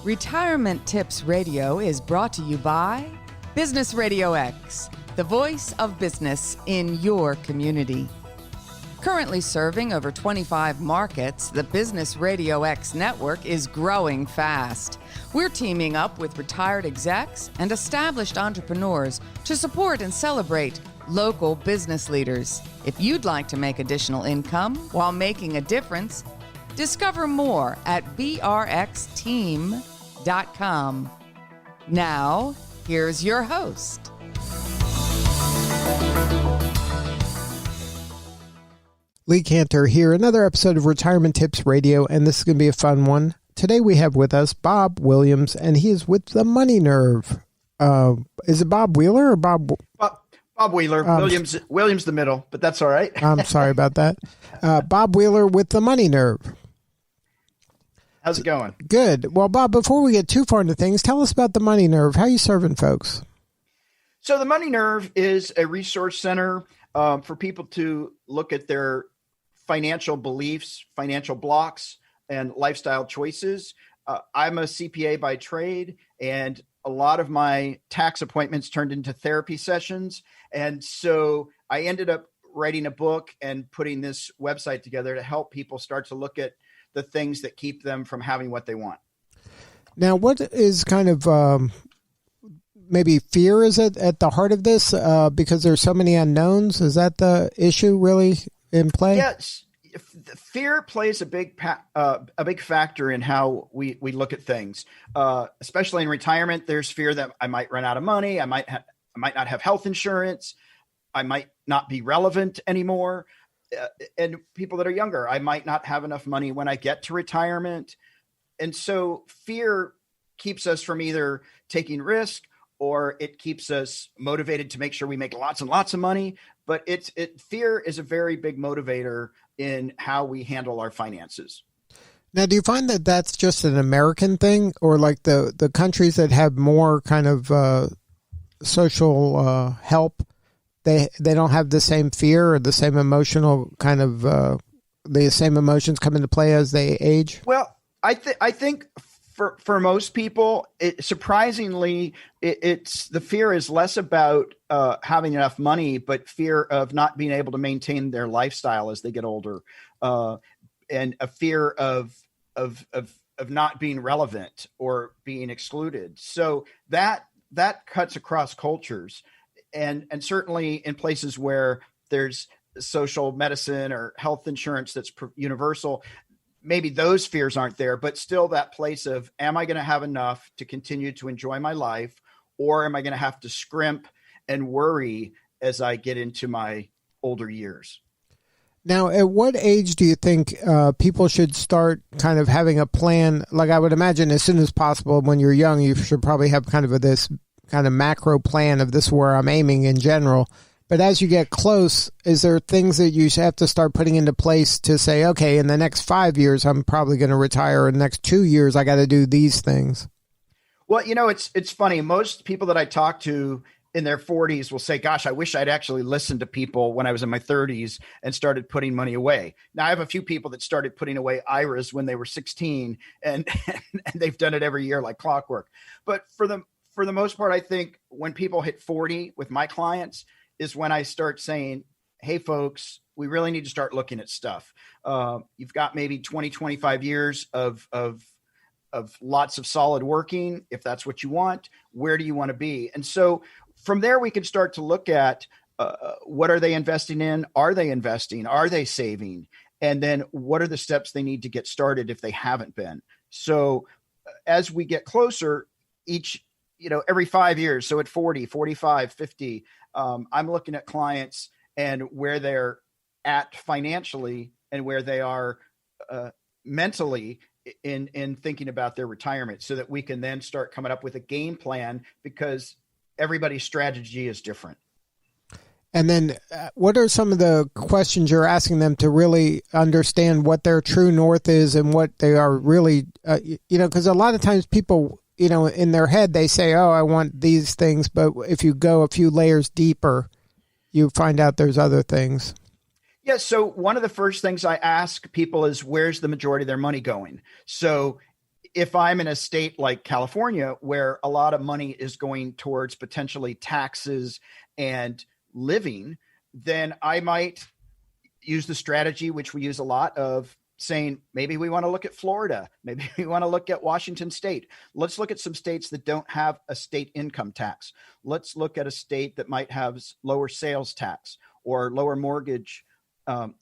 Retirement Tips Radio is brought to you by Business RadioX, the voice of business in your community. Currently serving over 25 markets, the Business RadioX network is growing fast. We're teaming up with retired execs and established entrepreneurs to support and celebrate local business leaders. If you'd like to make additional income while making a difference, discover more at brxteam.com. Now, here's your host. Lee Cantor here, another episode of Retirement Tips Radio, and this is going to be a fun one. Today we have with us Bob Williams, and he is with the Money Nerve. Is it Bob Wheeler or Bob Wheeler? Williams the middle, but that's all right. I'm sorry about that. Bob Wheeler with the Money Nerve. How's it going? Good. Well, Bob, before we get too far into things, tell us about the Money Nerve. How are you serving folks? So the Money Nerve is a resource center for people to look at their financial beliefs, financial blocks, and lifestyle choices. I'm a CPA by trade, and a lot of my tax appointments turned into therapy sessions. And so I ended up writing a book and putting this website together to help people start to look at the things that keep them from having what they want. Now, what is kind of maybe fear is it at the heart of this? Because there's so many unknowns. Is that the issue really in play? Yes. Fear plays a big factor in how we look at things, especially in retirement. There's fear that I might run out of money. I might not have health insurance. I might not be relevant anymore. And people that are younger, I might not have enough money when I get to retirement. And so fear keeps us from either taking risk or it keeps us motivated to make sure we make lots and lots of money. But fear is a very big motivator in how we handle our finances. Now, do you find that that's just an American thing, or like the countries that have more kind of social help, they don't have the same fear or the same emotional kind of the same emotions come into play as they age? Well, I think for most people, surprisingly, it's the fear is less about having enough money, but fear of not being able to maintain their lifestyle as they get older, and a fear of not being relevant or being excluded. So that cuts across cultures, and certainly in places where there's social medicine or health insurance that's universal. Maybe those fears aren't there, but still that place of, am I going to have enough to continue to enjoy my life, or am I going to have to scrimp and worry as I get into my older years? Now, at what age do you think people should start kind of having a plan? Like I would imagine as soon as possible. When you're young, you should probably have kind of this kind of macro plan of this is where I'm aiming in general. But as you get close, is there things that you have to start putting into place to say, okay, in the next 5 years, I'm probably going to retire. In the next 2 years, I got to do these things? Well, it's funny. Most people that I talk to in their 40s will say, gosh, I wish I'd actually listened to people when I was in my 30s and started putting money away. Now, I have a few people that started putting away IRAs when they were 16, and they've done it every year like clockwork. But for the most part, I think when people hit 40 with my clients is when I start saying, hey, folks, we really need to start looking at stuff. You've got maybe 20, 25 years of lots of solid working. If that's what you want, where do you want to be? And so from there, we can start to look at what are they investing in? Are they investing? Are they saving? And then what are the steps they need to get started if they haven't been? So as we get closer, every 5 years, so at 40, 45, 50, I'm looking at clients and where they're at financially and where they are mentally in thinking about their retirement, so that we can then start coming up with a game plan, because everybody's strategy is different. And then what are some of the questions you're asking them to really understand what their true north is and what they are really, because a lot of times people, in their head, they say, oh, I want these things. But if you go a few layers deeper, you find out there's other things. Yeah. So one of the first things I ask people is, where's the majority of their money going? So if I'm in a state like California, where a lot of money is going towards potentially taxes and living, then I might use the strategy, which we use a lot, of saying, maybe we want to look at Florida. Maybe we want to look at Washington State. Let's look at some states that don't have a state income tax. Let's look at a state that might have lower sales tax or lower mortgage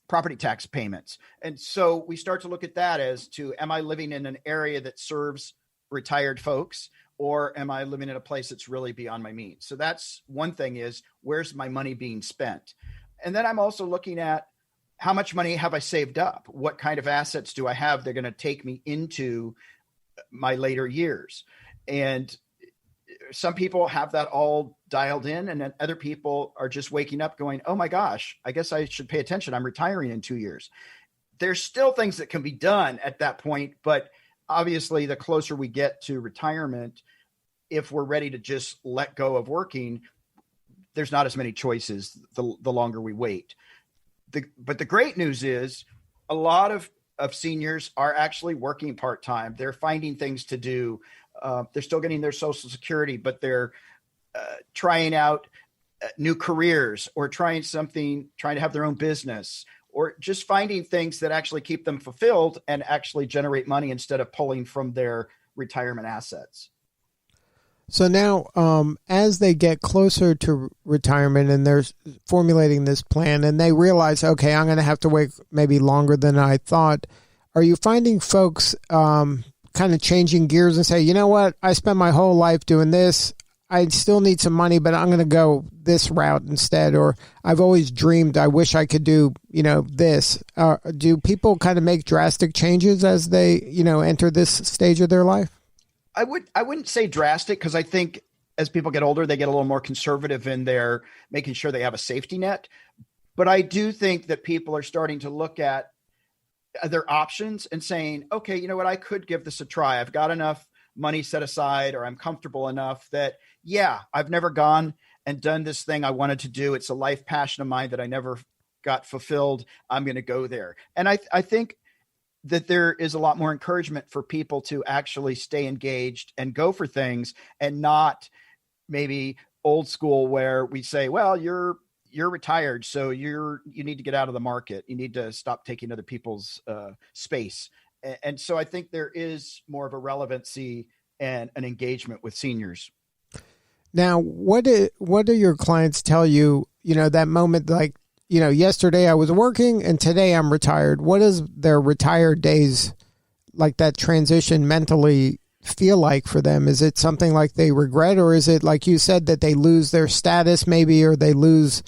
property tax payments. And so we start to look at that as to, am I living in an area that serves retired folks, or am I living in a place that's really beyond my means? So that's one thing, is where's my money being spent? And then I'm also looking at, how much money have I saved up? What kind of assets do I have? They're going to take me into my later years. And some people have that all dialed in, and then other people are just waking up going, oh my gosh, I guess I should pay attention. I'm retiring in 2 years. There's still things that can be done at that point, but obviously the closer we get to retirement, if we're ready to just let go of working, there's not as many choices the longer we wait. But the great news is a lot of seniors are actually working part-time. They're finding things to do. They're still getting their Social Security, but they're trying out new careers, or trying to have their own business, or just finding things that actually keep them fulfilled and actually generate money instead of pulling from their retirement assets. So now, as they get closer to retirement and they're formulating this plan and they realize, okay, I'm going to have to wait maybe longer than I thought. Are you finding folks kind of changing gears and say, you know what, I spent my whole life doing this. I still need some money, but I'm going to go this route instead. Or I've always dreamed, I wish I could do, this. Do people kind of make drastic changes as they, enter this stage of their life? I wouldn't say drastic, because I think as people get older, they get a little more conservative in their making sure they have a safety net. But I do think that people are starting to look at their options and saying, okay, you know what, I could give this a try. I've got enough money set aside, or I'm comfortable enough that, yeah, I've never gone and done this thing I wanted to do. It's a life passion of mine that I never got fulfilled. I'm going to go there. And I think that there is a lot more encouragement for people to actually stay engaged and go for things, and not maybe old school where we say, well, you're retired, so you need to get out of the market. You need to stop taking other people's space. And so I think there is more of a relevancy and an engagement with seniors. Now, what do your clients tell you, that moment, like, yesterday I was working and today I'm retired? What does their retired days, like that transition, mentally feel like for them? Is it something like they regret, or is it like you said, that they lose their status maybe, or they lose,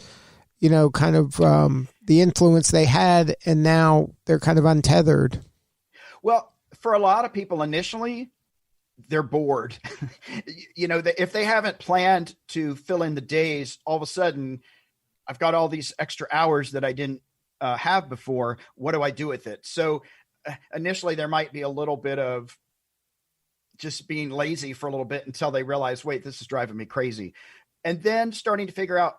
kind of the influence they had, and now they're kind of untethered? Well, for a lot of people initially, they're bored. If they haven't planned to fill in the days, all of a sudden, I've got all these extra hours that I didn't have before. What do I do with it? So initially there might be a little bit of just being lazy for a little bit until they realize, wait, this is driving me crazy. And then starting to figure out,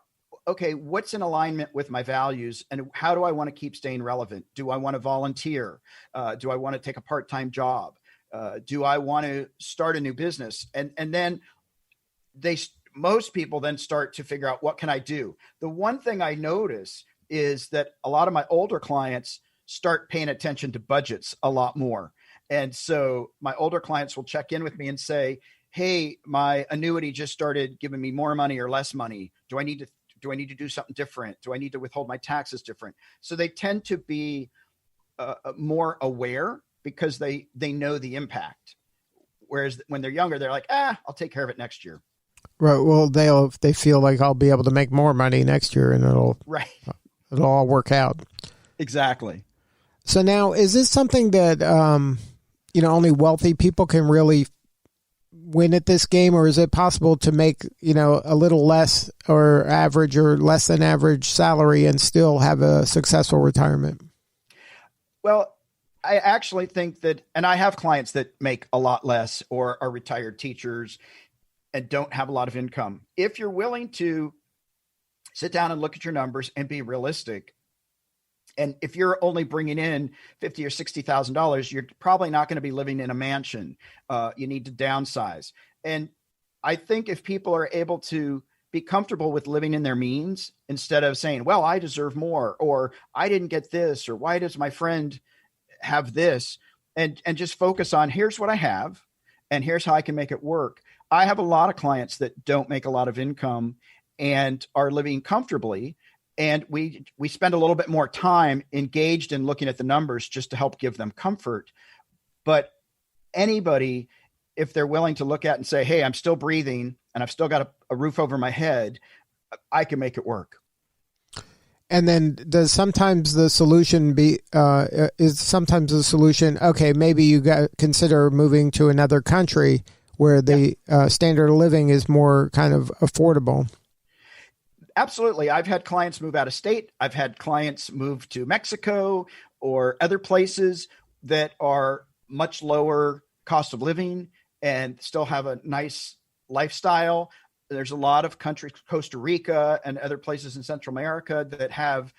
okay, what's in alignment with my values, and how do I want to keep staying relevant? Do I want to volunteer? Do I want to take a part-time job? Do I want to start a new business? And then most people then start to figure out, what can I do? The one thing I notice is that a lot of my older clients start paying attention to budgets a lot more. And so my older clients will check in with me and say, hey, my annuity just started giving me more money or less money. Do I need to do something different? Do I need to withhold my taxes different? So they tend to be more aware, because they know the impact. Whereas when they're younger, they're like, I'll take care of it next year. Right. Well, they feel like I'll be able to make more money next year, and it'll all work out. Exactly. So now, is this something that only wealthy people can really win at this game, or is it possible to make a little less or average or less than average salary and still have a successful retirement? Well, I actually think that, and I have clients that make a lot less or are retired teachers and don't have a lot of income. If you're willing to sit down and look at your numbers and be realistic, And if you're only bringing in $50,000 or $60,000, you're probably not going to be living in a mansion. You need to downsize. And I think if people are able to be comfortable with living in their means instead of saying, well, I deserve more, or I didn't get this, or why does my friend have this, and just focus on here's what I have and here's how I can make it work. I have a lot of clients that don't make a lot of income and are living comfortably. And we spend a little bit more time engaged in looking at the numbers just to help give them comfort. But anybody, if they're willing to look at and say, hey, I'm still breathing and I've still got a roof over my head, I can make it work. And then does sometimes the solution be, okay, maybe you consider moving to another country where the standard of living is more kind of affordable? Absolutely. I've had clients move out of state. I've had clients move to Mexico or other places that are much lower cost of living and still have a nice lifestyle. There's a lot of countries, Costa Rica and other places in Central America, that have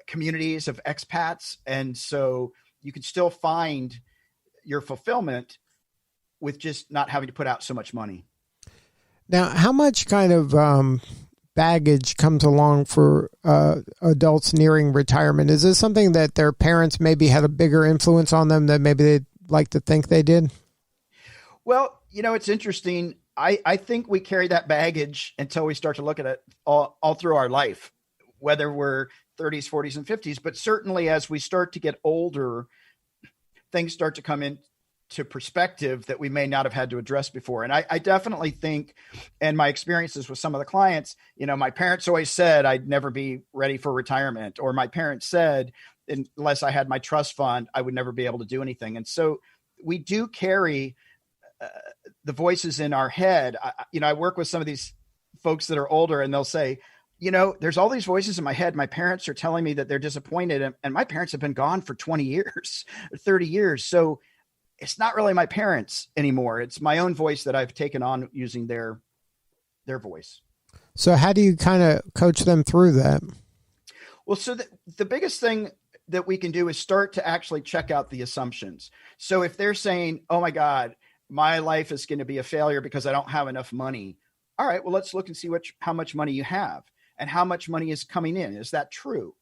communities of expats. And so you can still find your fulfillment with just not having to put out so much money. Now, how much kind of baggage comes along for adults nearing retirement? Is this something that their parents maybe had a bigger influence on them than maybe they'd like to think they did? Well, it's interesting. I think we carry that baggage until we start to look at it all through our life, whether we're 30s, 40s, and 50s. But certainly as we start to get older, things start to come into perspective that we may not have had to address before. And I definitely think, and my experiences with some of the clients, my parents always said I'd never be ready for retirement, or my parents said, unless I had my trust fund, I would never be able to do anything. And so we do carry the voices in our head. I work with some of these folks that are older, and they'll say, there's all these voices in my head. My parents are telling me that they're disappointed, and my parents have been gone for 20 years or 30 years. So it's not really my parents anymore. It's my own voice that I've taken on using their voice. So how do you kind of coach them through that? Well, so the biggest thing that we can do is start to actually check out the assumptions. So if they're saying, oh my God, my life is going to be a failure because I don't have enough money. All right, well, let's look and see how much money you have and how much money is coming in. Is that true?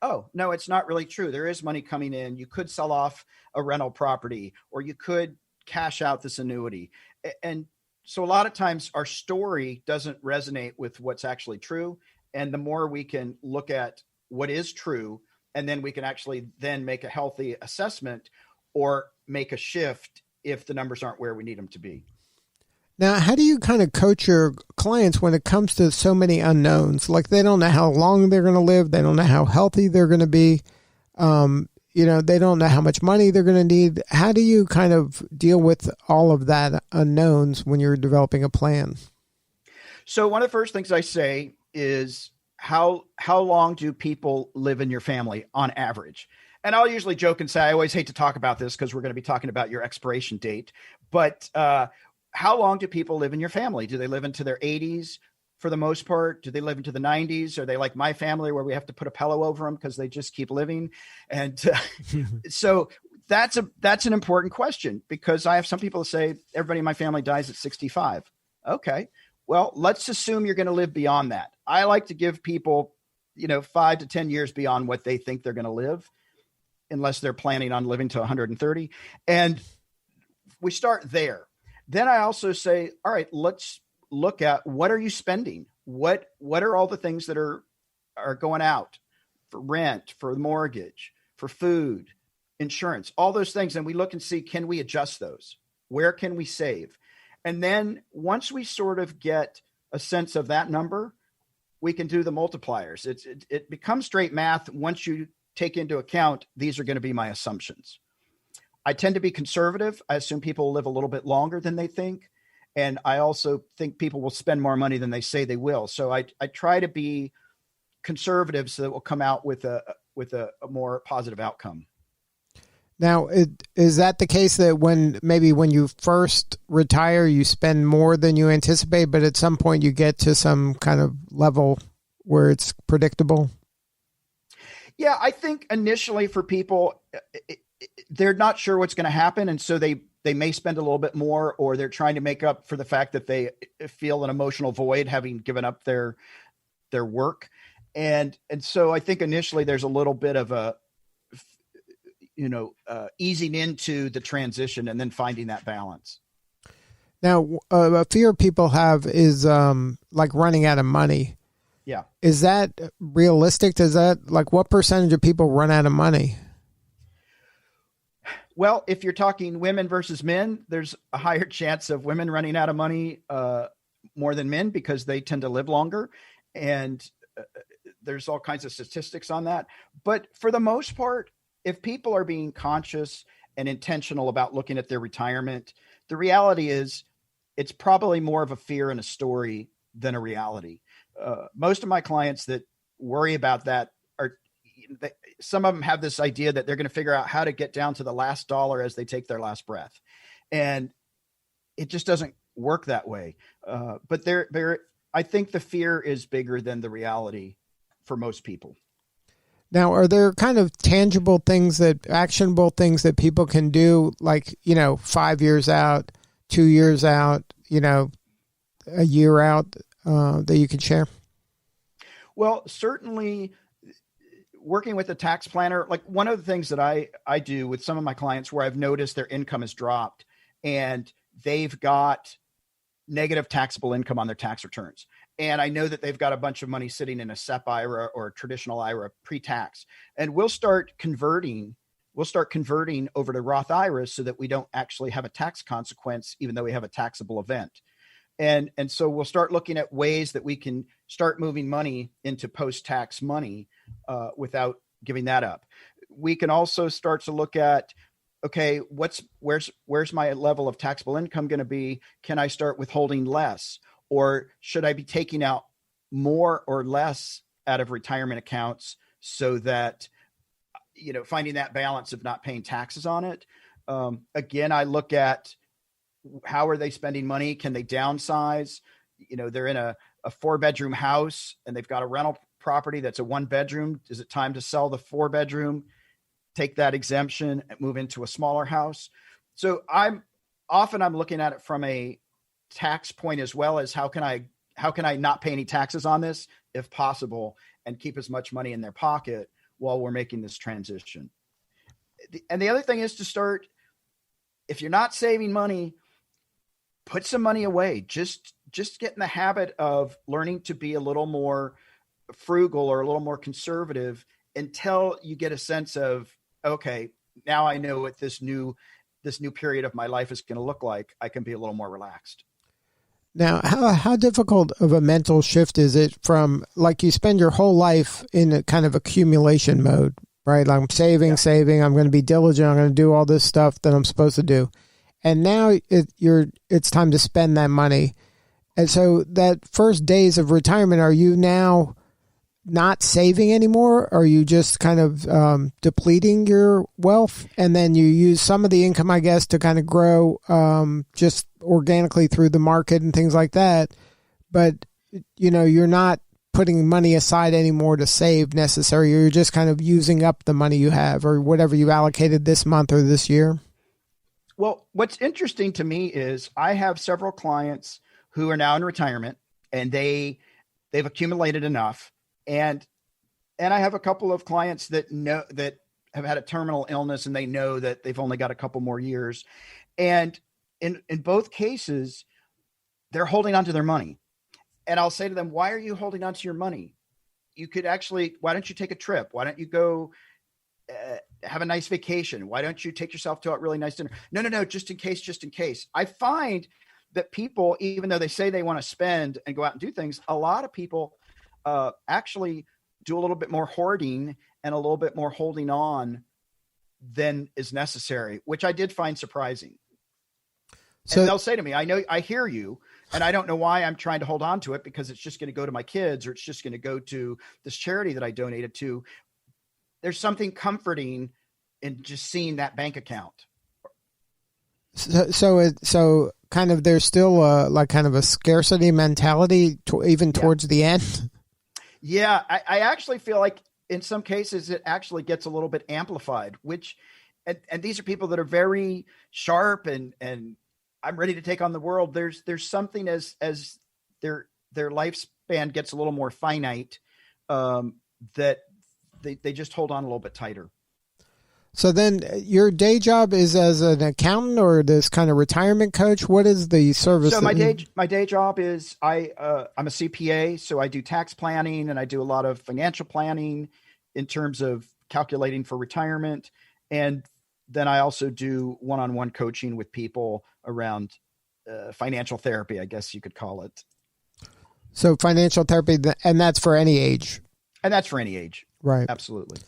Oh, no, it's not really true. There is money coming in. You could sell off a rental property, or you could cash out this annuity. And so a lot of times our story doesn't resonate with what's actually true. And the more we can look at what is true, and then we can actually then make a healthy assessment or make a shift if the numbers aren't where we need them to be. Now, how do you kind of coach your clients when it comes to so many unknowns? Like, they don't know how long they're going to live. They don't know how healthy they're going to be. They don't know how much money they're going to need. How do you kind of deal with all of that unknowns when you're developing a plan? So one of the first things I say is, how long do people live in your family on average? And I'll usually joke and say, I always hate to talk about this because we're going to be talking about your expiration date. But how long do people live in your family? Do they live into their 80s for the most part? Do they live into the 90s? Are they like my family where we have to put a pillow over them because they just keep living? And so that's an important question, because I have some people say everybody in my family dies at 65. Okay, well, let's assume you're going to live beyond that. I like to give people, 5 to 10 years beyond what they think they're going to live, unless they're planning on living to 130. And we start there. Then I also say, all right, let's look at, what are you spending? What are all the things that are going out for rent, for mortgage, for food, insurance, all those things. And we look and see, can we adjust those? Where can we save? And then once we sort of get a sense of that number, we can do the multipliers. It becomes straight math once you take into account, these are going to be my assumptions. I tend to be conservative. I assume people will live a little bit longer than they think. And I also think people will spend more money than they say they will. So I try to be conservative so that we'll come out with a more positive outcome. Now, is that the case that when you first retire, you spend more than you anticipate, but at some point you get to some kind of level where it's predictable? Yeah, I think initially for people, they're not sure what's going to happen. And so they may spend a little bit more, or they're trying to make up for the fact that they feel an emotional void having given up their work. And so I think initially there's a little bit of a, easing into the transition and then finding that balance. Now, a fear people have is like running out of money. Yeah. Is that realistic? Does that, like, what percentage of people run out of money? Well, if you're talking women versus men, there's a higher chance of women running out of money more than men because they tend to live longer. And there's all kinds of statistics on that. But for the most part, if people are being conscious and intentional about looking at their retirement, the reality is it's probably more of a fear and a story than a reality. Most of my clients that worry about that some of them have this idea that they're going to figure out how to get down to the last dollar as they take their last breath. And it just doesn't work that way. But I think the fear is bigger than the reality for most people. Now, are there kind of tangible things actionable things that people can do, like, 5 years out, 2 years out, a year out, that you can share? Well, certainly working with a tax planner, like one of the things that I do with some of my clients where I've noticed their income has dropped and they've got negative taxable income on their tax returns. And I know that they've got a bunch of money sitting in a SEP IRA or a traditional IRA pre-tax. And we'll start converting over to Roth IRAs so that we don't actually have a tax consequence, even though we have a taxable event. And so we'll start looking at ways that we can start moving money into post-tax money without giving that up. We can also start to look at, okay, where's my level of taxable income going to be? Can I start withholding less? Or should I be taking out more or less out of retirement accounts so that, finding that balance of not paying taxes on it? Again, I look at how are they spending money? Can they downsize? They're in a 4-bedroom house and they've got a rental property that's a 1-bedroom. Is it time to sell the 4-bedroom, take that exemption and move into a smaller house? So I'm looking at it from a tax point as well as how can I not pay any taxes on this if possible and keep as much money in their pocket while we're making this transition. And the other thing is to start, if you're not saving money, put some money away. Just get in the habit of learning to be a little more frugal or a little more conservative until you get a sense of, okay, now I know what this new period of my life is going to look like. I can be a little more relaxed. Now, how difficult of a mental shift is it from, like, you spend your whole life in a kind of accumulation mode, right? Like, I'm saving, I'm going to be diligent, I'm going to do all this stuff that I'm supposed to do. And now it's time to spend that money. And so that first days of retirement, are you now not saving anymore? Are you just kind of depleting your wealth? And then you use some of the income, I guess, to kind of grow just organically through the market and things like that. But, you're not putting money aside anymore to save necessarily. You're just kind of using up the money you have or whatever you allocated this month or this year. Well, what's interesting to me is I have several clients who are now in retirement and they've accumulated enough. And I have a couple of clients that have had a terminal illness and they know that they've only got a couple more years. And in both cases, they're holding on to their money. And I'll say to them, why are you holding on to your money? Why don't you take a trip? Why don't you go have a nice vacation? Why don't you take yourself to a really nice dinner? No, just in case. I find that people, even though they say they want to spend and go out and do things, a lot of people actually do a little bit more hoarding and a little bit more holding on than is necessary, which I did find surprising. So, and they'll say to me, I hear you, and I don't know why I'm trying to hold on to it because it's just going to go to my kids or it's just going to go to this charity that I donated to. There's something comforting in just seeing that bank account. So kind of there's still like kind of a scarcity mentality even towards the end. Yeah, I actually feel like in some cases, it actually gets a little bit amplified, and these are people that are very sharp and I'm ready to take on the world. There's something as their lifespan gets a little more finite, that they just hold on a little bit tighter. So then your day job is as an accountant or this kind of retirement coach? What is the service? So my day job is I'm a CPA. So I do tax planning and I do a lot of financial planning in terms of calculating for retirement. And then I also do one-on-one coaching with people around financial therapy, I guess you could call it. So financial therapy, and that's for any age. And that's for any age. Right. Absolutely.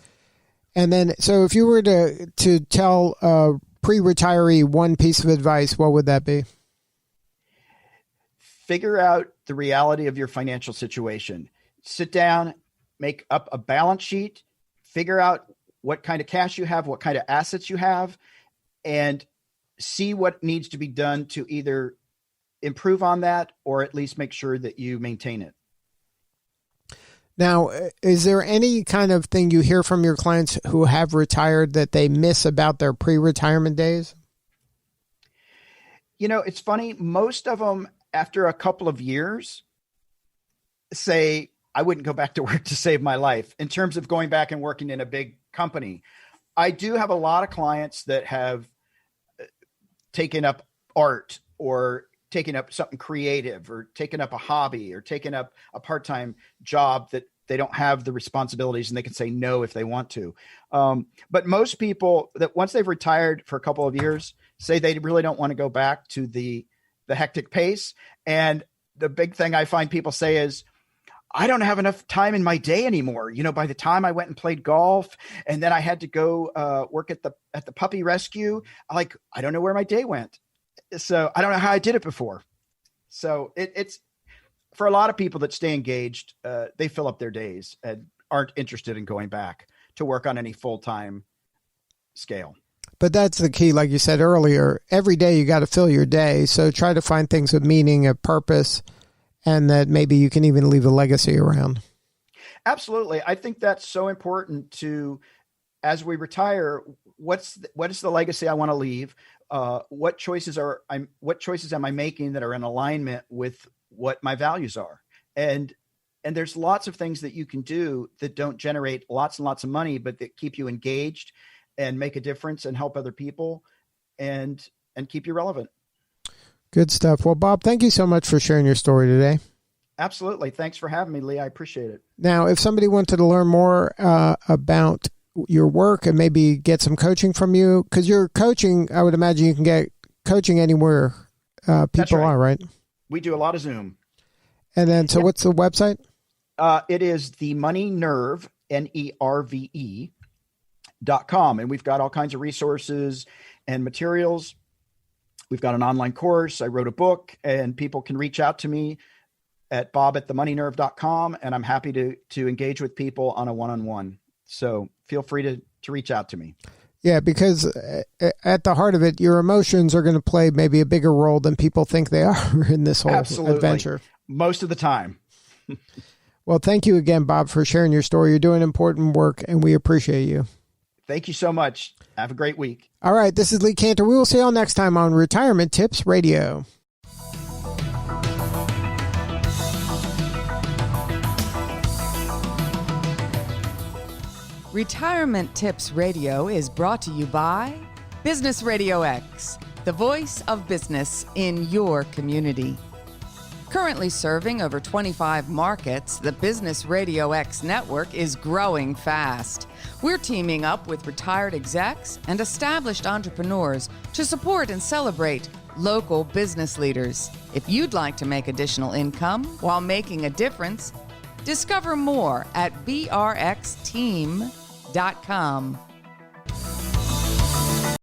And then, so if you were to tell a pre-retiree one piece of advice, what would that be? Figure out the reality of your financial situation. Sit down, make up a balance sheet, figure out what kind of cash you have, what kind of assets you have, and see what needs to be done to either improve on that or at least make sure that you maintain it. Now, is there any kind of thing you hear from your clients who have retired that they miss about their pre-retirement days? It's funny. Most of them, after a couple of years, say, I wouldn't go back to work to save my life in terms of going back and working in a big company. I do have a lot of clients that have taken up art or taken up something creative or taken up a hobby or taken up a part-time job that they don't have the responsibilities and they can say no if they want to. But most people that once they've retired for a couple of years say they really don't want to go back to the hectic pace. And the big thing I find people say is, I don't have enough time in my day anymore. By the time I went and played golf and then I had to go work at the puppy rescue, I don't know where my day went. So I don't know how I did it before. So it's for a lot of people that stay engaged, they fill up their days and aren't interested in going back to work on any full-time scale. But that's the key. Like you said earlier, every day you got to fill your day. So try to find things with meaning, a purpose, and that maybe you can even leave a legacy around. Absolutely. I think that's so important to, as we retire, what is the legacy I want to leave? What choices am I making that are in alignment with what my values are? And there's lots of things that you can do that don't generate lots and lots of money, but that keep you engaged and make a difference and help other people and keep you relevant. Good stuff. Well, Bob, thank you so much for sharing your story today. Absolutely. Thanks for having me, Lee. I appreciate it. Now, if somebody wanted to learn more about your work and maybe get some coaching from you, because you're coaching, I would imagine you can get coaching anywhere people are, right? We do a lot of Zoom. And then, so what's the website? It is the Money Nerve, NERVE.com. And we've got all kinds of resources and materials. We've got an online course. I wrote a book, and people can reach out to me at bob@themoneynerve.com. And I'm happy to engage with people on a one-on-one. So feel free to reach out to me. Yeah, because at the heart of it, your emotions are going to play maybe a bigger role than people think they are in this whole adventure. Most of the time. Well, thank you again, Bob, for sharing your story. You're doing important work, and we appreciate you. Thank you so much. Have a great week. All right, this is Lee Cantor. We will see you all next time on Retirement Tips Radio. Retirement Tips Radio is brought to you by Business RadioX, the voice of business in your community. Currently serving over 25 markets, the Business RadioX network is growing fast. We're teaming up with retired execs and established entrepreneurs to support and celebrate local business leaders. If you'd like to make additional income while making a difference, discover more at brxteam.com.